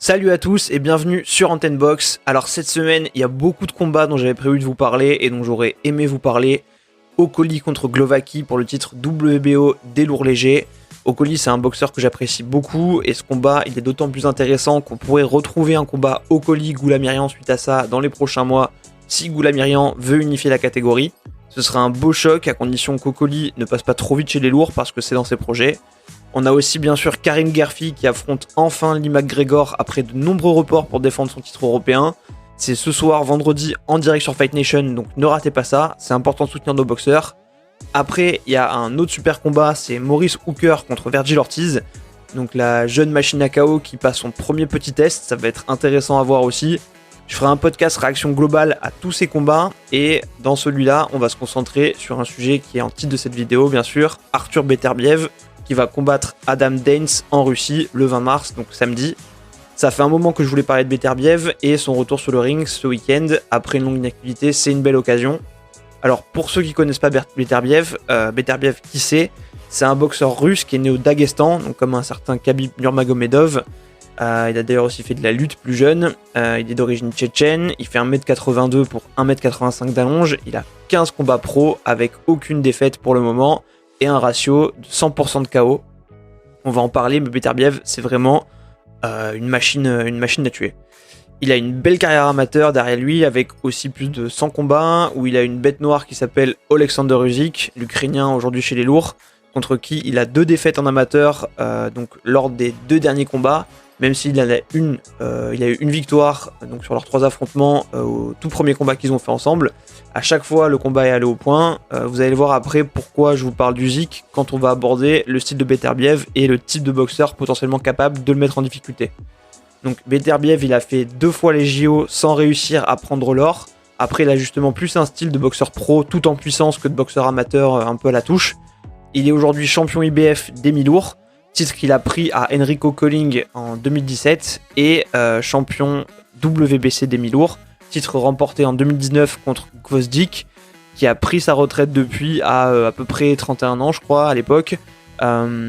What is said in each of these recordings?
Salut à tous et bienvenue sur Antenne Box. Alors cette semaine, il y a beaucoup de combats dont j'avais prévu de vous parler et dont j'aurais aimé vous parler. Okolie contre Glowacki pour le titre WBO des lourds légers. Okolie, c'est un boxeur que j'apprécie beaucoup et ce combat, il est d'autant plus intéressant qu'on pourrait retrouver un combat Okolie-Goulamirian suite à ça dans les prochains mois si Goulamirian veut unifier la catégorie. Ce sera un beau choc à condition qu'Okolie ne passe pas trop vite chez les lourds parce que c'est dans ses projets. On a aussi bien sûr Karim Gerfi qui affronte enfin Lee McGregor après de nombreux reports pour défendre son titre européen. C'est ce soir, vendredi, en direct sur Fight Nation, donc ne ratez pas ça, c'est important de soutenir nos boxeurs. Après, il y a un autre super combat, c'est Maurice Hooker contre Vergil Ortiz, donc la jeune machine à KO qui passe son premier petit test, ça va être intéressant à voir aussi. Je ferai un podcast réaction globale à tous ces combats, et dans celui-là, on va se concentrer sur un sujet qui est en titre de cette vidéo, bien sûr, Arthur Beterbiev, qui va combattre Adam Daines en Russie le 20 mars, donc samedi. Ça fait un moment que je voulais parler de Beterbiev et son retour sur le ring ce week-end, après une longue inactivité, c'est une belle occasion. Alors pour ceux qui connaissent pas Beterbiev, qui c'est un boxeur russe qui est né au Daghestan, donc comme un certain Khabib Nurmagomedov. Il a d'ailleurs aussi fait de la lutte plus jeune, il est d'origine tchétchène, il fait 1m82 pour 1m85 d'allonge, il a 15 combats pro avec aucune défaite pour le moment, et un ratio de 100% de KO. On va en parler, mais Beterbiev, c'est vraiment une machine à tuer. Il a une belle carrière amateur derrière lui, avec aussi plus de 100 combats, où il a une bête noire qui s'appelle Alexander Usyk, l'Ukrainien aujourd'hui chez les lourds, contre qui il a 2 défaites en amateur, donc lors des 2 derniers combats, même s'il en a il a eu une victoire donc sur leurs 3 affrontements au tout premier combat qu'ils ont fait ensemble. À chaque fois, le combat est allé au point. Vous allez voir après pourquoi je vous parle d'Usyk quand on va aborder le style de Beterbiev et le type de boxeur potentiellement capable de le mettre en difficulté. Donc Beterbiev, il a fait 2 fois les JO sans réussir à prendre l'or. Après, il a justement plus un style de boxeur pro tout en puissance que de boxeur amateur un peu à la touche. Il est aujourd'hui champion IBF des mi-lourds, titre qu'il a pris à Enrico Colling en 2017, et champion WBC des mi-lourds, titre remporté en 2019 contre Gvozdyk, qui a pris sa retraite depuis à peu près 31 ans je crois à l'époque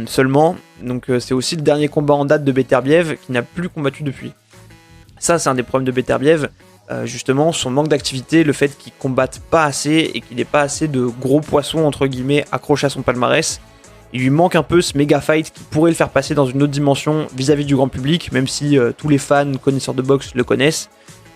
seulement, donc c'est aussi le dernier combat en date de Beterbiev qui n'a plus combattu depuis. Ça c'est un des problèmes de Beterbiev, justement son manque d'activité, le fait qu'il combatte pas assez et qu'il n'ait pas assez de gros poissons entre guillemets accrochés à son palmarès. Il lui manque un peu ce méga fight qui pourrait le faire passer dans une autre dimension vis-à-vis du grand public, même si tous les fans connaisseurs de boxe le connaissent.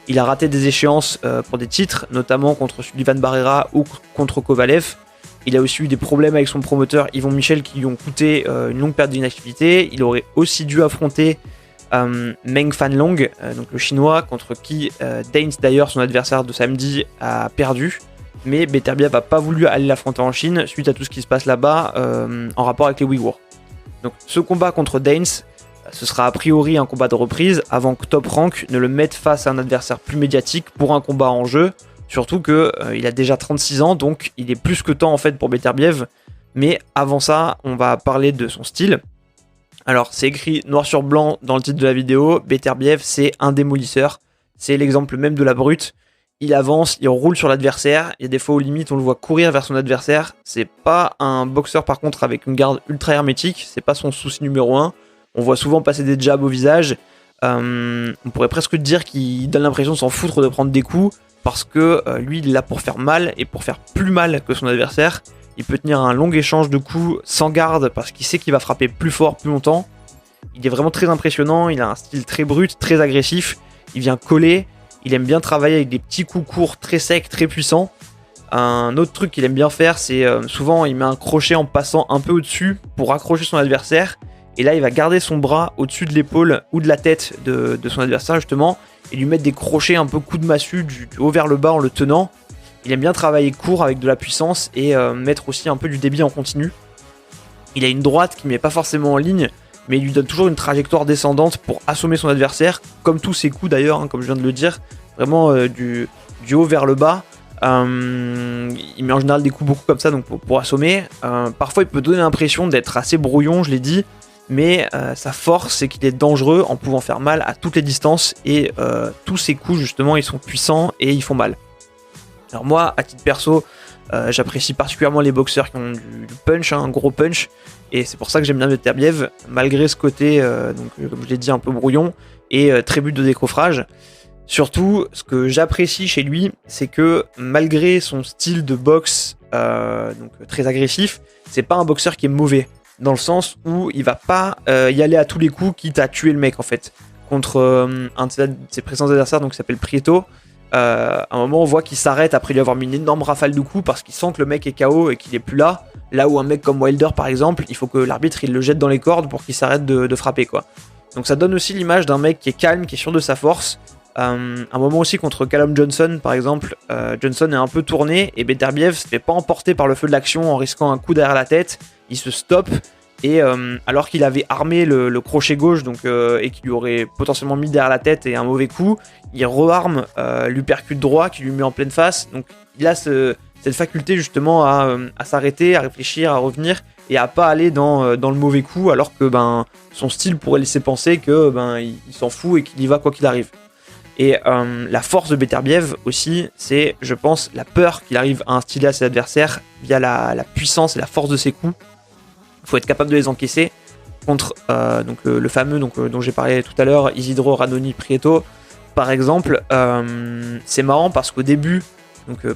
Il a raté des échéances pour des titres, notamment contre Sullivan Barrera ou contre Kovalev. Il a aussi eu des problèmes avec son promoteur Yvon Michel qui lui ont coûté une longue période d'inactivité. Il aurait aussi dû affronter Meng Fanlong, donc le chinois, contre qui Daines d'ailleurs, son adversaire de samedi, a perdu. Mais Beterbiev n'a pas voulu aller l'affronter en Chine suite à tout ce qui se passe là-bas en rapport avec les Ouïghours. Donc ce combat contre Daines, ce sera a priori un combat de reprise avant que Top Rank ne le mette face à un adversaire plus médiatique pour un combat en jeu, surtout qu'il a déjà 36 ans, donc il est plus que temps en fait pour Beterbiev. Mais avant ça, on va parler de son style. Alors c'est écrit noir sur blanc dans le titre de la vidéo, Beterbiev c'est un démolisseur, c'est l'exemple même de la brute. Il avance, il roule sur l'adversaire, il y a des fois aux limites on le voit courir vers son adversaire. C'est pas un boxeur par contre avec une garde ultra hermétique, c'est pas son souci numéro 1. On voit souvent passer des jabs au visage, on pourrait presque dire qu'il donne l'impression de s'en foutre de prendre des coups, parce que lui il est là pour faire mal et pour faire plus mal que son adversaire. Il peut tenir un long échange de coups sans garde parce qu'il sait qu'il va frapper plus fort, plus longtemps. Il est vraiment très impressionnant, il a un style très brut, très agressif, il vient coller. Il aime bien travailler avec des petits coups courts très secs, très puissants. Un autre truc qu'il aime bien faire, c'est souvent il met un crochet en passant un peu au-dessus pour accrocher son adversaire. Et là, il va garder son bras au-dessus de l'épaule ou de la tête de son adversaire justement et lui mettre des crochets un peu coup de massue du haut vers le bas en le tenant. Il aime bien travailler court avec de la puissance et mettre aussi un peu du débit en continu. Il a une droite qui ne met pas forcément en ligne, mais il lui donne toujours une trajectoire descendante pour assommer son adversaire, comme tous ses coups d'ailleurs, hein, comme je viens de le dire, vraiment du haut vers le bas. Il met en général des coups beaucoup comme ça donc pour assommer. Parfois il peut donner l'impression d'être assez brouillon, je l'ai dit, mais sa force c'est qu'il est dangereux en pouvant faire mal à toutes les distances et tous ses coups justement ils sont puissants et ils font mal. Alors moi, à titre perso, j'apprécie particulièrement les boxeurs qui ont du punch, un gros punch, et c'est pour ça que j'aime bien Beterbiev, malgré ce côté, comme je l'ai dit, un peu brouillon, et très but de décoffrage. Surtout, ce que j'apprécie chez lui, c'est que malgré son style de boxe très agressif, c'est pas un boxeur qui est mauvais, dans le sens où il va pas y aller à tous les coups, quitte à tuer le mec en fait. Contre un de ses précédents adversaires, donc qui s'appelle Prieto, à un moment on voit qu'il s'arrête après lui avoir mis une énorme rafale de coups parce qu'il sent que le mec est KO et qu'il est plus là. Là où un mec comme Wilder par exemple, il faut que l'arbitre il le jette dans les cordes pour qu'il s'arrête de frapper quoi. Donc ça donne aussi l'image d'un mec qui est calme, qui est sûr de sa force. Un moment aussi contre Callum Johnson par exemple, Johnson est un peu tourné et Beterbiev se fait pas emporter par le feu de l'action en risquant un coup derrière la tête, il se stoppe et alors qu'il avait armé le crochet gauche et qu'il lui aurait potentiellement mis derrière la tête et un mauvais coup, il rearme l'uppercut droit qui lui met en pleine face, donc il a cette faculté justement à s'arrêter, à réfléchir, à revenir et à pas aller dans le mauvais coup alors que son style pourrait laisser penser que il s'en fout et qu'il y va quoi qu'il arrive. Et la force de Beterbiev aussi, c'est, je pense, la peur qu'il arrive à instiller à ses adversaires via la puissance et la force de ses coups. Il faut être capable de les encaisser contre le fameux dont j'ai parlé tout à l'heure, Isidro Radoni Prieto. Par exemple, c'est marrant parce qu'au début,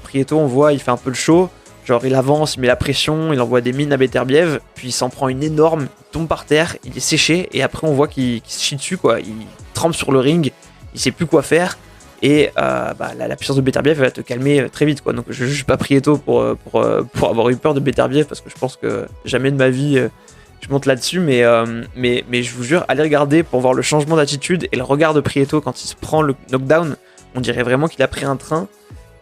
Prieto, on voit, il fait un peu le show. Genre, il avance, il met la pression, il envoie des mines à Beterbiev, puis il s'en prend une énorme, il tombe par terre, il est séché, et après on voit qu'il se chie dessus, quoi. Il trempe sur le ring. Il sait plus quoi faire et la puissance de Beterbiev va te calmer très vite quoi. Donc je juge pas Prieto pour avoir eu peur de Beterbiev parce que je pense que jamais de ma vie je monte là-dessus mais je vous jure, allez regarder pour voir le changement d'attitude et le regard de Prieto quand il se prend le knockdown, on dirait vraiment qu'il a pris un train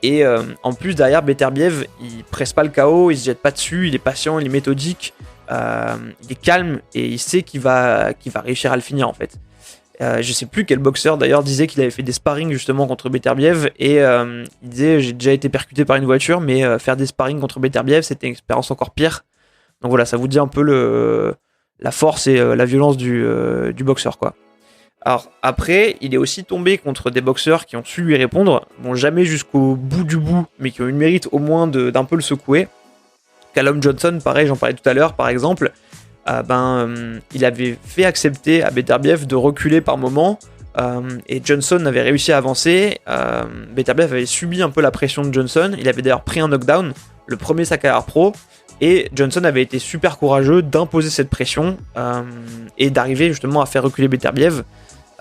et en plus derrière Beterbiev il presse pas le KO, il se jette pas dessus, il est patient, il est méthodique, il est calme et il sait qu'il va réussir à le finir en fait. Je sais plus quel boxeur d'ailleurs disait qu'il avait fait des sparring justement contre Beterbiev et il disait j'ai déjà été percuté par une voiture mais faire des sparring contre Beterbiev c'était une expérience encore pire. Donc voilà, ça vous dit un peu la force et la violence du boxeur quoi. Alors après il est aussi tombé contre des boxeurs qui ont su lui répondre, bon jamais jusqu'au bout du bout mais qui ont eu le mérite au moins d'un peu le secouer. Callum Johnson pareil, j'en parlais tout à l'heure par exemple. Il avait fait accepter à Beterbiev de reculer par moment et Johnson avait réussi à avancer. Beterbiev avait subi un peu la pression de Johnson, il avait d'ailleurs pris un knockdown, le premier sa carrière pro, et Johnson avait été super courageux d'imposer cette pression et d'arriver justement à faire reculer Beterbiev,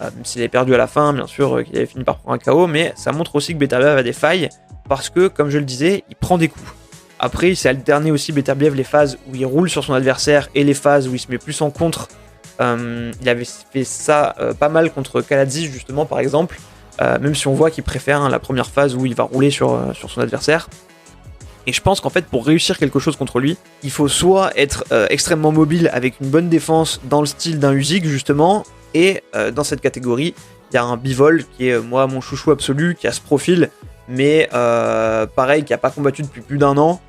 même s'il avait perdu à la fin, bien sûr qu'il avait fini par prendre un KO, mais ça montre aussi que Beterbiev a des failles parce que, comme je le disais, il prend des coups. Après, il s'est alterné aussi Beterbiev les phases où il roule sur son adversaire et les phases où il se met plus en contre. Il avait fait ça pas mal contre Kaladzi justement par exemple, même si on voit qu'il préfère la première phase où il va rouler sur son adversaire. Et je pense qu'en fait pour réussir quelque chose contre lui, il faut soit être extrêmement mobile avec une bonne défense dans le style d'un Usyk justement, et dans cette catégorie, il y a un Bivol qui est moi mon chouchou absolu, qui a ce profil, mais pareil, qui n'a pas combattu depuis plus d'1 an.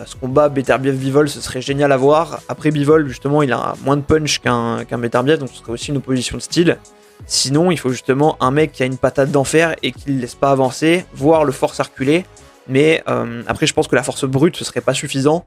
Ce combat Beterbiev-Bivol, ce serait génial à voir. Après Bivol, justement, il a moins de punch qu'un Beterbiev, donc ce serait aussi une opposition de style. Sinon, il faut justement un mec qui a une patate d'enfer et qui ne le laisse pas avancer, voire le force à reculer. Mais après, je pense que la force brute, ce serait pas suffisant.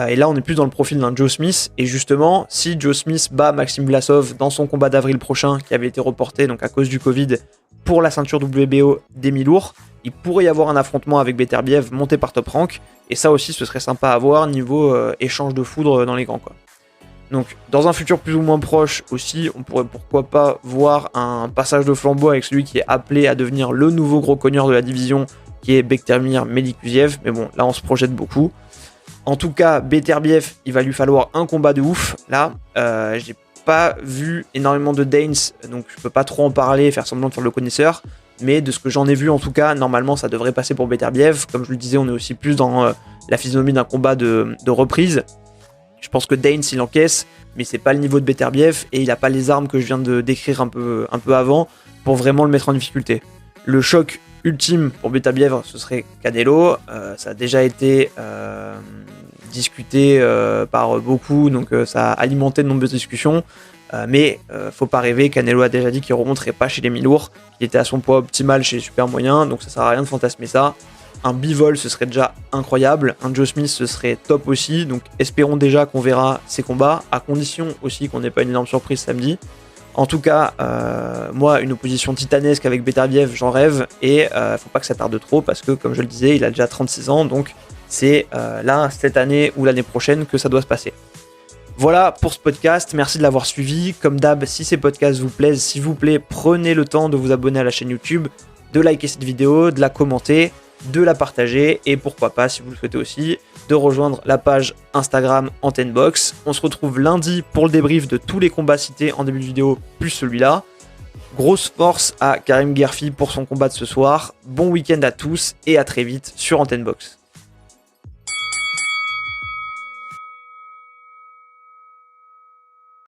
Et là, on est plus dans le profil d'un Joe Smith. Et justement, si Joe Smith bat Maxime Vlasov dans son combat d'avril prochain, qui avait été reporté donc à cause du Covid, pour la ceinture WBO des mi-lourds, il pourrait y avoir un affrontement avec Beterbiev monté par Top Rank. Et ça aussi, ce serait sympa à voir niveau échange de foudre dans les grands quoi. Donc, dans un futur plus ou moins proche aussi, on pourrait pourquoi pas voir un passage de flambeau avec celui qui est appelé à devenir le nouveau gros cogneur de la division, qui est Bektemir Melikuziev. Mais bon, là, on se projette beaucoup. En tout cas, Beterbiev, il va lui falloir un combat de ouf. Là, j'ai pas vu énormément de Danes, donc je peux pas trop en parler, faire semblant de faire le connaisseur. Mais de ce que j'en ai vu, en tout cas, normalement, ça devrait passer pour Beterbiev. Comme je le disais, on est aussi plus dans la physionomie d'un combat de reprise. Je pense que Danes, il encaisse, mais c'est pas le niveau de Beterbiev et il a pas les armes que je viens de décrire un peu avant pour vraiment le mettre en difficulté. Le choc ultime pour Beterbiev, ce serait Canelo. Ça a déjà été discuté par beaucoup, donc ça a alimenté de nombreuses discussions. Mais faut pas rêver, Canelo a déjà dit qu'il ne remonterait pas chez les mi-lourds, qu'il était à son poids optimal chez les super moyens, donc ça sert à rien de fantasmer ça. Un Bivol, ce serait déjà incroyable. Un Joe Smith, ce serait top aussi. Donc espérons déjà qu'on verra ces combats, à condition aussi qu'on n'ait pas une énorme surprise samedi. En tout cas, moi, une opposition titanesque avec Beterbiev, j'en rêve. Et faut pas que ça tarde trop parce que, comme je le disais, il a déjà 36 ans. Donc c'est là, cette année ou l'année prochaine que ça doit se passer. Voilà pour ce podcast, merci de l'avoir suivi. Comme d'hab, si ces podcasts vous plaisent, s'il vous plaît, prenez le temps de vous abonner à la chaîne YouTube, de liker cette vidéo, de la commenter, de la partager et pourquoi pas, si vous le souhaitez aussi, de rejoindre la page Instagram AntenneBox. On se retrouve lundi pour le débrief de tous les combats cités en début de vidéo, plus celui-là. Grosse force à Karim Guerfi pour son combat de ce soir. Bon week-end à tous et à très vite sur AntenneBox.